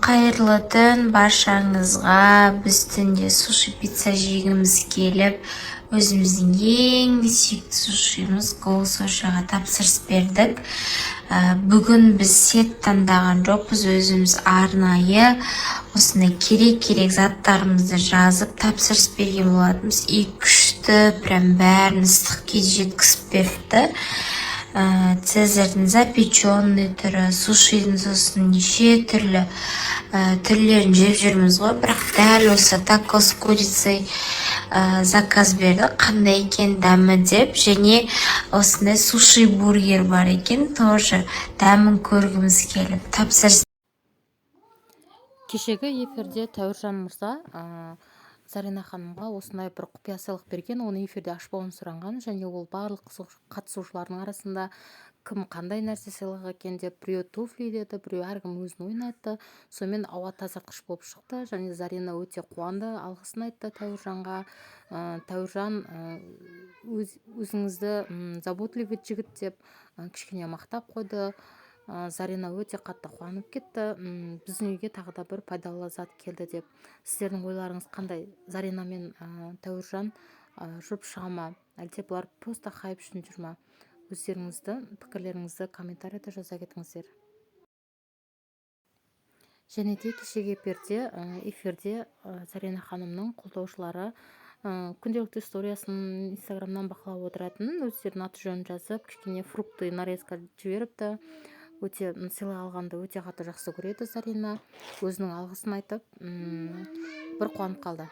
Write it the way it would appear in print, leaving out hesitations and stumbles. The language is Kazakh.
Қайырлы түн баршаңызға. Біз түнде суши пицца жегіміз келіп, өзіміздің ең сүйікті сушимыз Go Sushi'ға тапсырыс бердік. Бүгін біз сет таңдаған жоқпыз, өзіміз арнайы осындай керек заттарымызды жазып тапсырыс берген болатынбыз. Үй күшті, прям бәрін ыстық күйде жеткізіп берді. Цезарьдың запеченный түрі, сушидің сосын неше түрлі түрлерін жеп жүрміз ғой, бірақ дәл осы тако с курицей заказ берді, қандай екен дәмі деп, және осындай суши бургер бар екен, тоже дәмін көргіміз келіп тапсырыс. Кешегі эфирде Тәуіржан мырза Зарина ханымға осындай бір құпия сыйлық берген, оны эфирде ашпауын сұранған, және ол барлық қатысушылардың арасында кім қандай нәрсе сыйлық екен деп, біреу туфли деді, біреу әркім өзін ойын айтты. Сонымен ауа тазартқыш болып шықты, және Зарина өте қуанды, алғысын айтты Тәуіржанға. Тәуіржан өзіңізді заботливый жігіт деп кішкене мақтап қойды. Зарина өте қатты қуанып кетті. Біздің үйге тағы да бір пайдалы зат келді деп. Сіздердің ойларыңыз қандай? Зарина мен Тәуіржан жүріп шыға ма? Әлде бұлар просто хайп үшін жүр ма? Өздеріңізді, пікірлеріңізді комментарийда жаза кетіңіздер. Және де кешегі эфирде Зарина ханымның қолдаушылары күнделікті историясын инстаграмнан бақылап отыратын, өздерінің аты жөнін жазып, кішкене фрукты нарезка жіберіпті. Өте сыйлық алғанды өте қатты жақсы көреді Зарина. Өзінің алғысын айтып, бір қуанып қалды.